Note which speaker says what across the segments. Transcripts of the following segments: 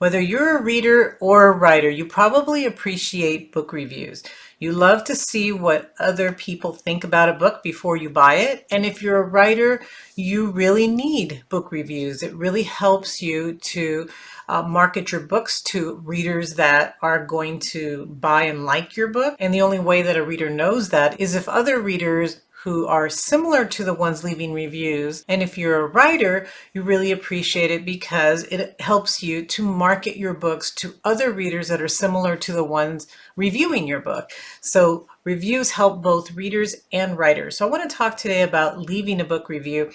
Speaker 1: Whether you're a reader or a writer, you probably appreciate book reviews. You love to see what other people think about a book before you buy it. And if you're a writer, you really need book reviews. It really helps you to market your books to readers that are going to buy and like your book. And the only way that a reader knows that is if other readers who are similar to the ones leaving reviews. And if you're a writer, you really appreciate it because it helps you to market your books to other readers that are similar to the ones reviewing your book. So reviews help both readers and writers. So I want to talk today about leaving a book review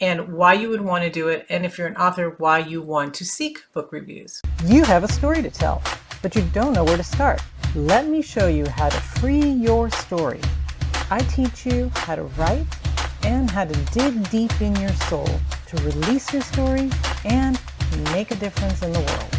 Speaker 1: and why you would want to do it, and if you're an author, why you want to seek book reviews.
Speaker 2: You have a story to tell, but you don't know where to start. Let me show you how to free your story. I teach you how to write and how to dig deep in your soul to release your story and make a difference in the world.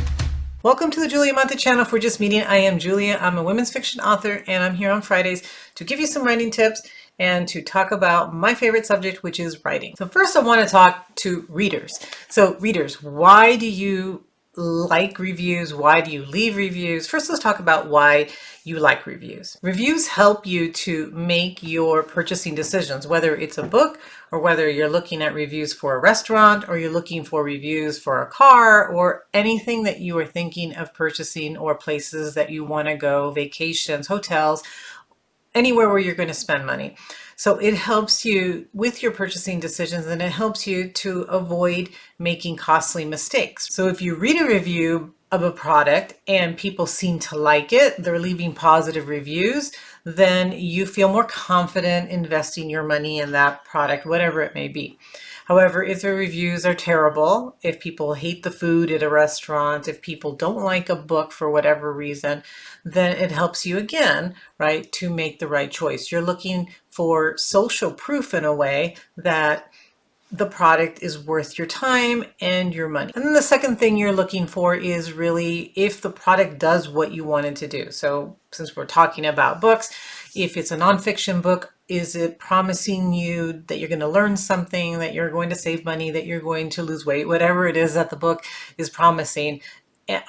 Speaker 1: Welcome to the Julia Monte channel. If we're just meeting, I am Julia. I'm a women's fiction author, and I'm here on Fridays to give you some writing tips and to talk about my favorite subject, which is writing. So first I want to talk to readers. So readers, why do you like reviews? Why do you leave reviews? First, let's talk about why you like reviews. Reviews help you to make your purchasing decisions, whether it's a book or whether you're looking at reviews for a restaurant or you're looking for reviews for a car or anything that you are thinking of purchasing or places that you want to go, vacations, hotels, anywhere where you're going to spend money. So it helps you with your purchasing decisions, and it helps you to avoid making costly mistakes. So if you read a review of a product and people seem to like it, they're leaving positive reviews, then you feel more confident investing your money in that product, whatever it may be. However, if the reviews are terrible, if people hate the food at a restaurant, if people don't like a book for whatever reason, then it helps you again, right, to make the right choice. You're looking for social proof in a way that the product is worth your time and your money. And then the second thing you're looking for is really if the product does what you want it to do. So since we're talking about books, if it's a nonfiction book, is it promising you that you're going to learn something, that you're going to save money, that you're going to lose weight, whatever it is that the book is promising?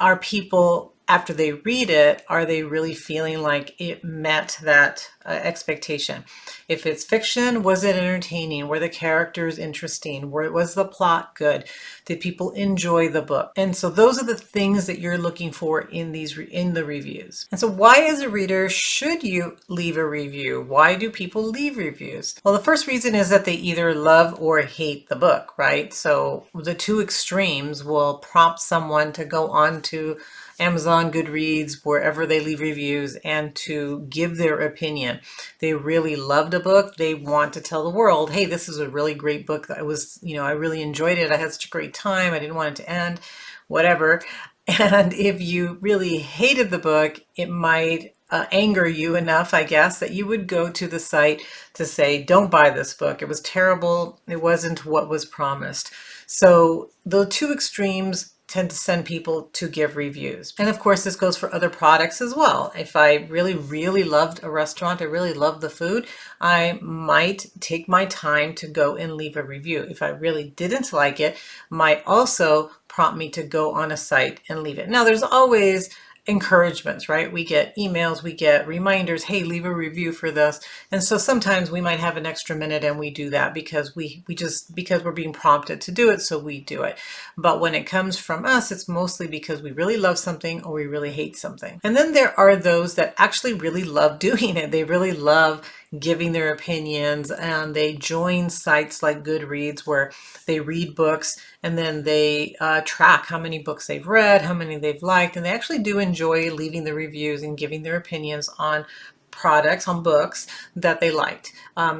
Speaker 1: Are people, after they read it, are they really feeling like it met that expectation? If it's fiction, was it entertaining? Were the characters interesting? Was the plot good? Did people enjoy the book? And so those are the things that you're looking for in the reviews. And so why, as a reader, should you leave a review? Why do people leave reviews? Well, the first reason is that they either love or hate the book, right? So the two extremes will prompt someone to go on to Amazon, Goodreads, wherever they leave reviews, and to give their opinion. They really loved a book. They want to tell the world, hey, this is a really great book. I really enjoyed it. I had such a great time. I didn't want it to end, whatever. And if you really hated the book, it might anger you enough, I guess, that you would go to the site to say, don't buy this book. It was terrible. It wasn't what was promised. So the two extremes tend to send people to give reviews. And of course, this goes for other products as well. If I really, really loved a restaurant, I really loved the food, I might take my time to go and leave a review. If I really didn't like it, might also prompt me to go on a site and leave it. Now, there's always encouragements, right? We get emails, we get reminders, hey, leave a review for this. And so sometimes we might have an extra minute and we do that because because we're being prompted to do it, so we do it. But when it comes from us, it's mostly because we really love something or we really hate something. And then there are those that actually really love doing it. They really love giving their opinions, and they join sites like Goodreads where they read books and then they track how many books they've read, how many they've liked, and they actually do enjoy leaving the reviews and giving their opinions on products, on books that they liked.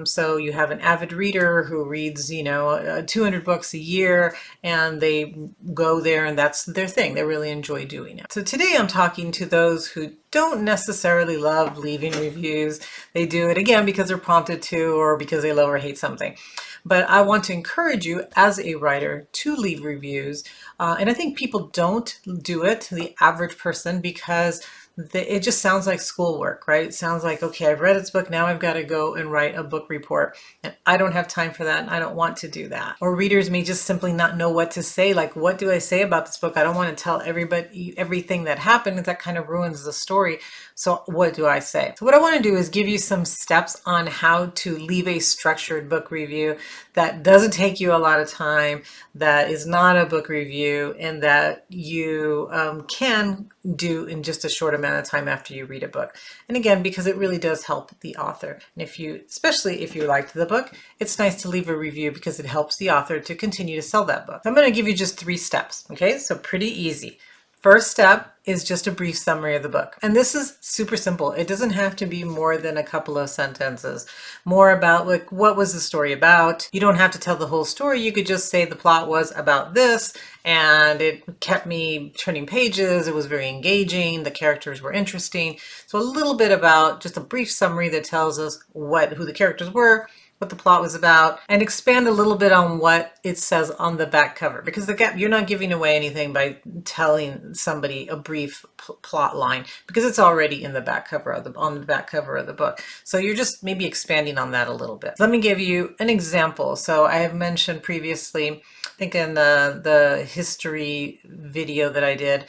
Speaker 1: So you have an avid reader who reads, 200 books a year, and they go there and that's their thing. They really enjoy doing it. So today I'm talking to those who don't necessarily love leaving reviews. They do it again because they're prompted to, or because they love or hate something. But I want to encourage you as a writer to leave reviews. And I think people don't do it, the average person, because it just sounds like schoolwork, right? It sounds like, okay, I've read this book, now I've got to go and write a book report. And I don't have time for that, and I don't want to do that. Or readers may just simply not know what to say. Like, what do I say about this book? I don't want to tell everybody everything that happened. That kind of ruins the story. So what do I say? So what I want to do is give you some steps on how to leave a structured book review that doesn't take you a lot of time, that is not a book review, and that you can do in just a short amount of time after you read a book. And again, because it really does help the author. And if you, especially if you liked the book, it's nice to leave a review because it helps the author to continue to sell that book. I'm going to give you just 3 steps. Okay, so pretty easy. First step is just a brief summary of the book. And this is super simple. It doesn't have to be more than a couple of sentences. More about, like, what was the story about? You don't have to tell the whole story. You could just say the plot was about this, and it kept me turning pages. It was very engaging. The characters were interesting. So a little bit about, just a brief summary that tells us who the characters were, what the plot was about, and expand a little bit on what it says on the back cover, because you're not giving away anything by telling somebody a brief plot line, because it's already in the back cover on the back cover of the book. So you're just maybe expanding on that a little bit. Let me give you an example. So I have mentioned previously, I think in the history video that I did,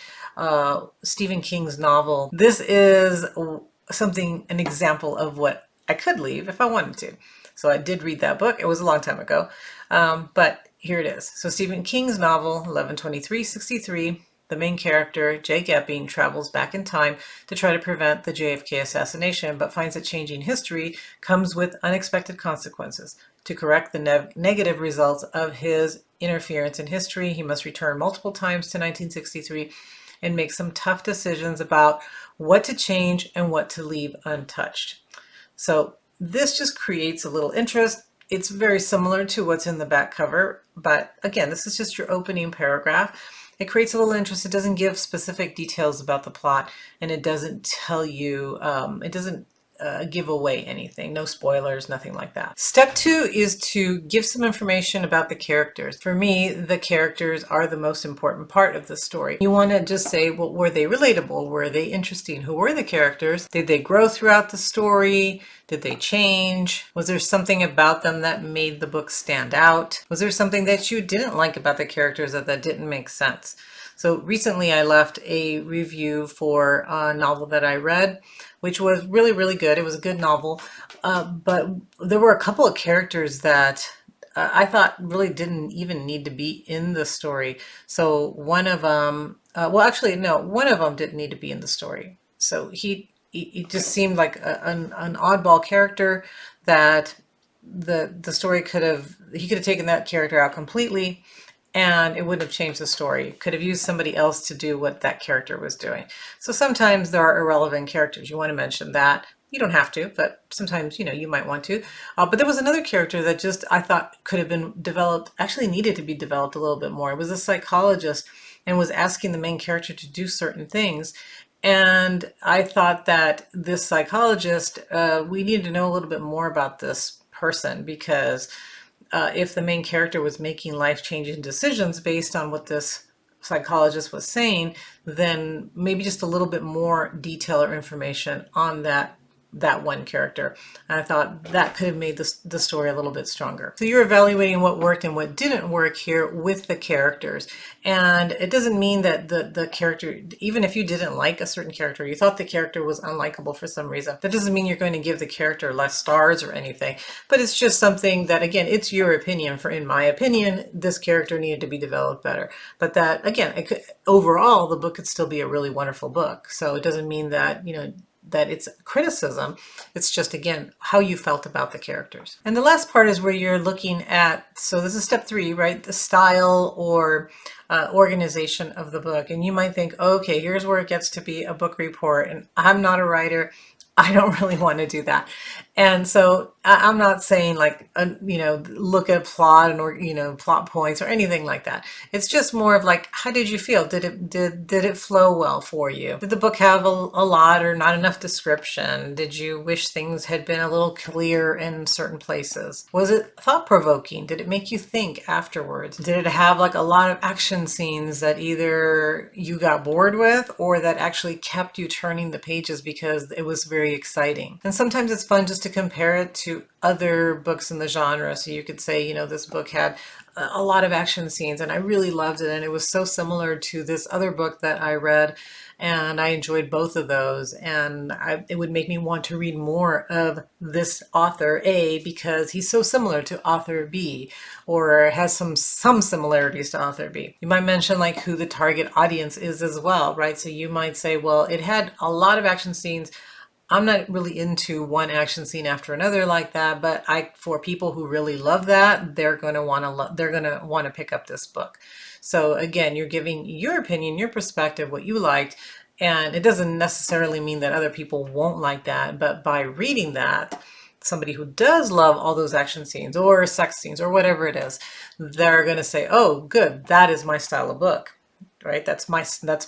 Speaker 1: Stephen King's novel. This is an example of what I could leave if I wanted to. So I did read that book. It was a long time ago, but here it is. So Stephen King's novel, 11/23/63, the main character, Jake Epping, travels back in time to try to prevent the JFK assassination, but finds that changing history comes with unexpected consequences. To correct the negative results of his interference in history, he must return multiple times to 1963 and make some tough decisions about what to change and what to leave untouched. So this just creates a little interest. It's very similar to what's in the back cover, but again, this is just your opening paragraph. It creates a little interest. It doesn't give specific details about the plot, and it doesn't tell you, it doesn't give away anything. No spoilers, nothing like that. Step 2 is to give some information about the characters. For me, the characters are the most important part of the story. You want to just say, well, were they relatable? Were they interesting? Who were the characters? Did they grow throughout the story? Did they change? Was there something about them that made the book stand out? Was there something that you didn't like about the characters that didn't make sense? So recently I left a review for a novel that I read, which was really, really good. It was a good novel, but there were a couple of characters that I thought really didn't even need to be in the story. So one of them, well, actually, no, one of them didn't need to be in the story. So he just seemed like an oddball character that the story he could have taken that character out completely, and it wouldn't have changed the story. Could have used somebody else to do what that character was doing. So sometimes there are irrelevant characters. You want to mention that. You don't have to, but sometimes, you might want to. But there was another character that just, I thought could have been developed, actually needed to be developed a little bit more. It was a psychologist and was asking the main character to do certain things. And I thought that this psychologist, we needed to know a little bit more about this person, because if the main character was making life-changing decisions based on what this psychologist was saying, then maybe just a little bit more detail or information on that one character. And I thought that could have made the story a little bit stronger. So you're evaluating what worked and what didn't work here with the characters. And it doesn't mean that the character, even if you didn't like a certain character, you thought the character was unlikable for some reason, that doesn't mean you're going to give the character less stars or anything. But it's just something that, again, it's your opinion. In my opinion, this character needed to be developed better. But that, again, overall, the book could still be a really wonderful book. So it doesn't mean that, that it's criticism. It's just, again, how you felt about the characters. And the last part is where you're looking at, so this is step 3, right? The style or organization of the book. And you might think, okay, here's where it gets to be a book report, and I'm not a writer. I don't really want to do that. And so I'm not saying like, look at plot and, or, plot points or anything like that. It's just more of like, how did you feel? Did it flow well for you? Did the book have a lot or not enough description? Did you wish things had been a little clearer in certain places? Was it thought provoking? Did it make you think afterwards? Did it have like a lot of action scenes that either you got bored with or that actually kept you turning the pages because it was very exciting? And sometimes it's fun just to compare it to other books in the genre. So you could say, this book had a lot of action scenes and I really loved it. And it was so similar to this other book that I read, and I enjoyed both of those. And it would make me want to read more of this author A because he's so similar to author B, or has some similarities to author B. You might mention like who the target audience is as well, right? So you might say, well, it had a lot of action scenes. I'm not really into one action scene after another like that, but for people who really love that, they're going to want to pick up this book. So again, you're giving your opinion, your perspective, what you liked, and it doesn't necessarily mean that other people won't like that, but by reading that, somebody who does love all those action scenes or sex scenes or whatever it is, they're going to say, "Oh, good, that is my style of book." Right? That's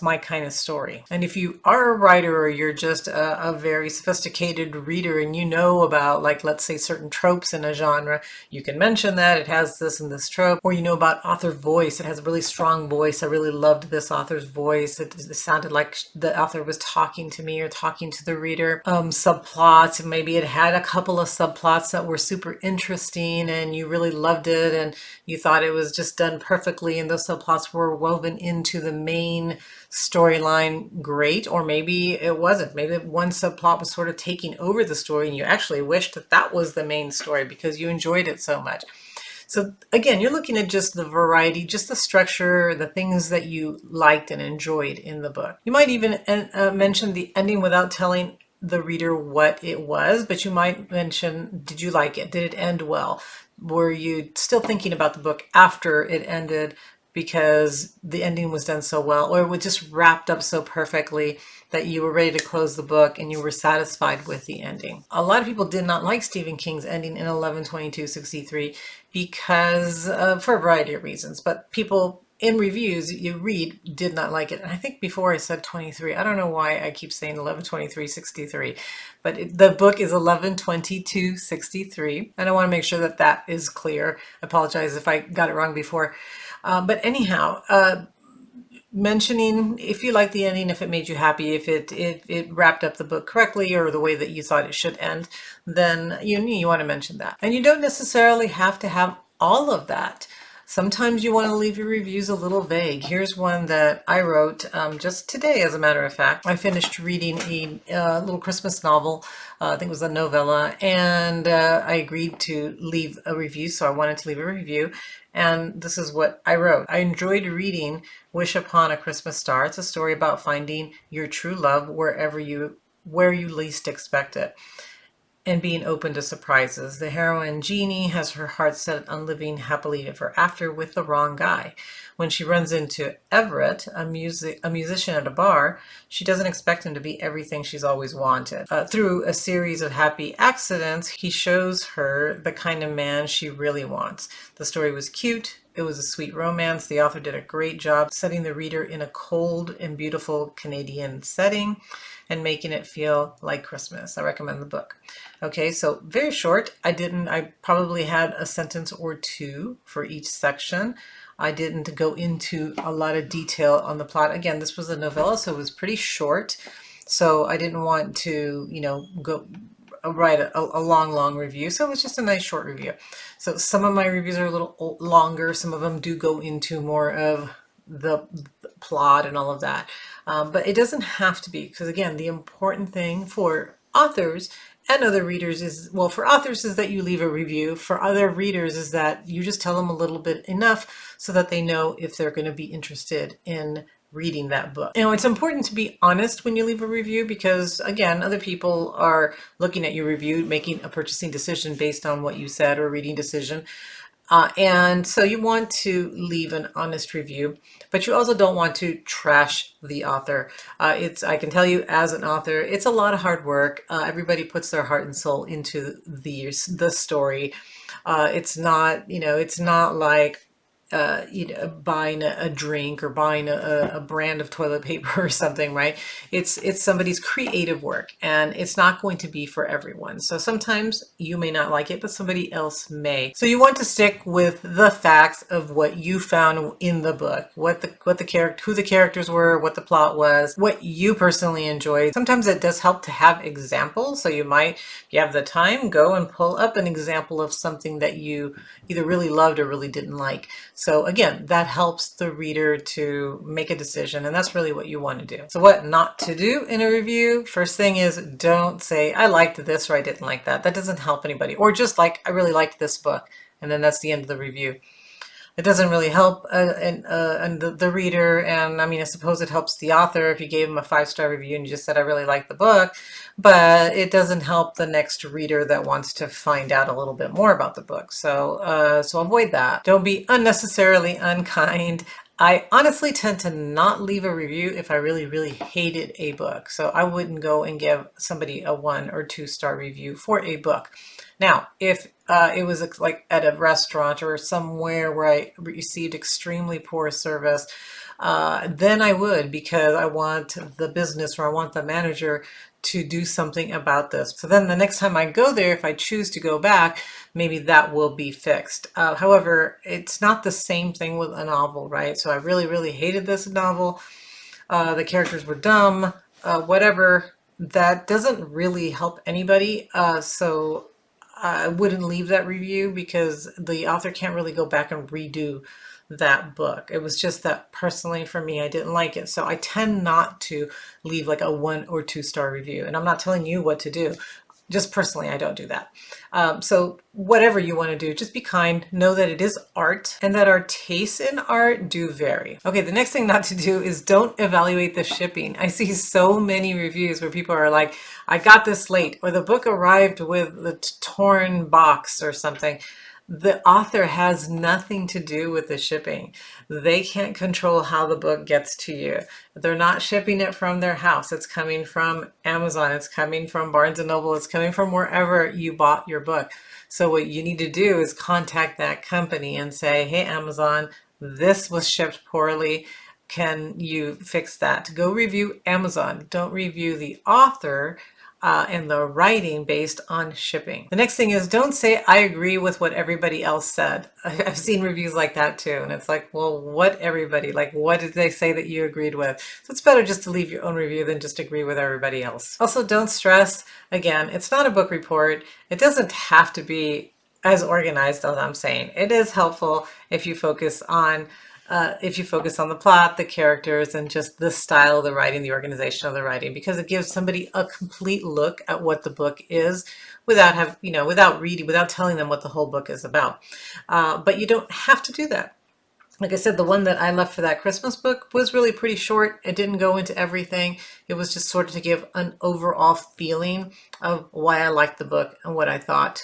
Speaker 1: my kind of story. And if you are a writer or you're just a very sophisticated reader and you know about, like, let's say certain tropes in a genre, you can mention that it has this and this trope, or you know about author voice. It has a really strong voice. I really loved this author's voice. It sounded like the author was talking to me or talking to the reader. Subplots, maybe it had a couple of subplots that were super interesting and you really loved it and you thought it was just done perfectly and those subplots were woven into the main storyline. Great. Or maybe it wasn't. Maybe one subplot was sort of taking over the story and you actually wished that that was the main story because you enjoyed it so much. So again, you're looking at just the variety, just the structure, the things that you liked and enjoyed in the book. You might even mention the ending without telling the reader what it was, but you might mention, did you like it? Did it end well? Were you still thinking about the book after it ended because the ending was done so well, or it was just wrapped up so perfectly that you were ready to close the book and you were satisfied with the ending? A lot of people did not like Stephen King's ending in 11/22/63 because for a variety of reasons, but people in reviews you read did not like it. And I think before I said 23, I don't know why I keep saying 11/23/63, but the book is 11/22/63, and I want to make sure that that is clear. I apologize if I got it wrong before. But anyhow, mentioning if you like the ending, if it made you happy, if it wrapped up the book correctly or the way that you thought it should end, then you want to mention that. And you don't necessarily have to have all of that. Sometimes you want to leave your reviews a little vague. Here's one that I wrote just today, as a matter of fact. I finished reading a little Christmas novel. I think it was a novella, and I agreed to leave a review, so I wanted to leave a review. And this is what I wrote. I enjoyed reading Wish Upon a Christmas Star. It's a story about finding your true love where you least expect it, and being open to surprises. The heroine, Jeannie, has her heart set on living happily ever after with the wrong guy. When she runs into Everett, a musician at a bar, she doesn't expect him to be everything she's always wanted. Through a series of happy accidents, he shows her the kind of man she really wants. The story was cute. It was a sweet romance. The author did a great job setting the reader in a cold and beautiful Canadian setting and making it feel like Christmas. I recommend the book. Okay, so very short. I probably had a sentence or two for each section. I didn't go into a lot of detail on the plot. Again, this was a novella, so it was pretty short. So I didn't want to, go write a long review. So it was just a nice short review. So some of my reviews are a little longer. Some of them do go into more of the plot and all of that. But it doesn't have to be, because again, the important thing for authors and other readers is, well, for authors is that you leave a review. For other readers is that you just tell them a little bit enough so that they know if they're going to be interested in reading that book. It's important to be honest when you leave a review because, again, other people are looking at your review, making a purchasing decision based on what you said, or reading decision. And so you want to leave an honest review, but you also don't want to trash the author. I can tell you as an author, it's a lot of hard work. Everybody puts their heart and soul into the story. It's not, it's not like buying a drink or buying a brand of toilet paper or something, right? It's somebody's creative work, and it's not going to be for everyone. So sometimes you may not like it, but somebody else may. So you want to stick with the facts of what you found in the book, what the character, who the characters were, what the plot was, what you personally enjoyed. Sometimes it does help to have examples. So you might, if you have the time, go and pull up an example of something that you either really loved or really didn't like. So again, that helps the reader to make a decision, and that's really what you want to do. So what not to do in a review? First thing is, don't say, I liked this or I didn't like that. That doesn't help anybody. Or just like, I really liked this book, and then that's the end of the review. It doesn't really help and the reader, and I mean, I suppose it helps the author if you gave them a 5-star review and you just said, I really like the book, but it doesn't help the next reader that wants to find out a little bit more about the book. So, so avoid that. Don't be unnecessarily unkind. I honestly tend to not leave a review if I really, really hated a book. So I wouldn't go and give somebody a 1 or 2-star review for a book. Now, if it was like at a restaurant or somewhere where I received extremely poor service, then I would, because I want the business, or I want the manager to do something about this. So then the next time I go there, if I choose to go back, maybe that will be fixed. However, it's not the same thing with a novel, right? So I really, really hated this novel. The characters were dumb, whatever. That doesn't really help anybody. So I wouldn't leave that review, because the author can't really go back and redo that book. It was just that personally for me, I didn't like it. So I tend not to leave like a 1 or 2-star review. And I'm not telling you what to do. Just personally, I don't do that. So whatever you want to do, just be kind. Know that it is art, and that our tastes in art do vary. Okay, the next thing not to do is don't evaluate the shipping. I see so many reviews where people are like, I got this late, or the book arrived with the torn box or something. The author has nothing to do with the shipping. They can't control how the book gets to you. They're not shipping it from their house. It's coming from Amazon. It's coming from Barnes & Noble. It's coming from wherever you bought your book. So what you need to do is contact that company and say, hey, Amazon, this was shipped poorly. Can you fix that? Go review Amazon. Don't review the author and the writing based on shipping. The next thing is, don't say, I agree with what everybody else said. I've seen reviews like that too. And it's like, well, what everybody? Like, what did they say that you agreed with? So it's better just to leave your own review than just agree with everybody else. Also, don't stress. Again, it's not a book report. It doesn't have to be as organized as I'm saying. It is helpful if you focus on the plot, the characters, and just the style of the writing, the organization of the writing, because it gives somebody a complete look at what the book is without without telling them what the whole book is about. But you don't have to do that. Like I said, the one that I left for that Christmas book was really pretty short. It didn't go into everything. It was just sort of to give an overall feeling of why I liked the book and what I thought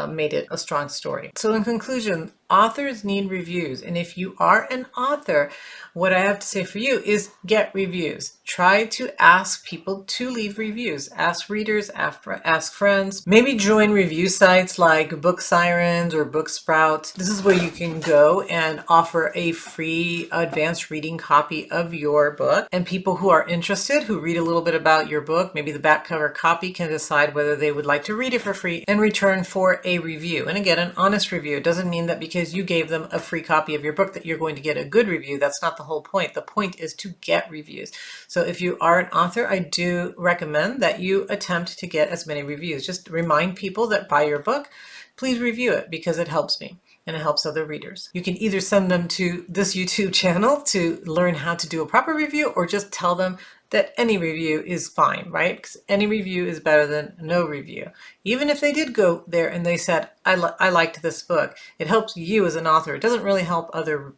Speaker 1: made it a strong story. So in conclusion, authors need reviews. And if you are an author, what I have to say for you is get reviews. Try to ask people to leave reviews. Ask readers, ask friends. Maybe join review sites like Book Sirens or Book Sprout. This is where you can go and offer a free advanced reading copy of your book. And people who are interested, who read a little bit about your book, maybe the back cover copy, can decide whether they would like to read it for free in return for a review. And again, an honest review. It doesn't mean that because you gave them a free copy of your book that you're going to get a good review. That's not the whole point. The point is to get reviews. So if you are an author, I do recommend that you attempt to get as many reviews. Just remind people that buy your book, please review it, because it helps me and it helps other readers. You can either send them to this YouTube channel to learn how to do a proper review, or just tell them that any review is fine, right? Because any review is better than no review. Even if they did go there and they said, I liked this book, it helps you as an author. It doesn't really help other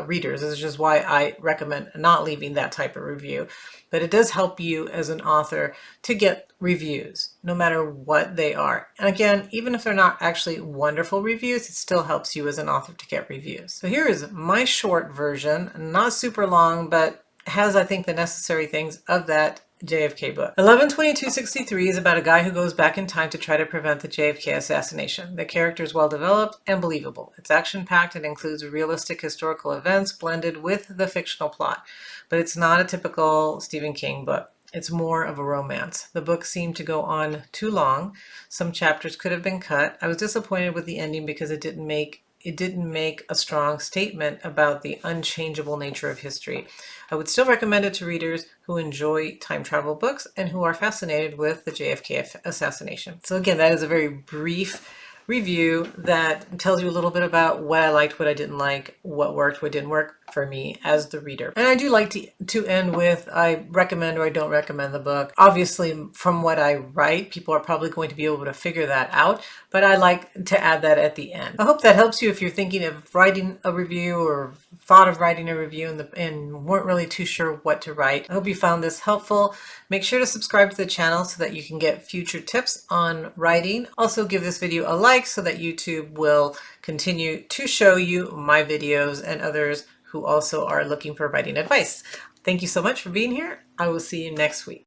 Speaker 1: readers. This is just why I recommend not leaving that type of review. But it does help you as an author to get reviews, no matter what they are. And again, even if they're not actually wonderful reviews, it still helps you as an author to get reviews. So here is my short version, not super long, but has, I think, the necessary things of that JFK book. 11/22/63 is about a guy who goes back in time to try to prevent the JFK assassination. The character is well developed and believable. It's action-packed and includes realistic historical events blended with the fictional plot. But it's not a typical Stephen King book. It's more of a romance. The book seemed to go on too long. Some chapters could have been cut. I was disappointed with the ending because it didn't make a strong statement about the unchangeable nature of history. I would still recommend it to readers who enjoy time travel books and who are fascinated with the JFK assassination. So again, that is a very brief review that tells you a little bit about what I liked, what I didn't like, what worked, what didn't work for me as the reader. And I do like to end with I recommend or I don't recommend the book. Obviously, from what I write, people are probably going to be able to figure that out, but I like to add that at the end. I hope that helps you if you're thinking of writing a review or thought of writing a review and weren't really too sure what to write. I hope you found this helpful. Make sure to subscribe to the channel so that you can get future tips on writing. Also give this video a like so that YouTube will continue to show you my videos and others who also are looking for writing advice. Thank you so much for being here. I will see you next week.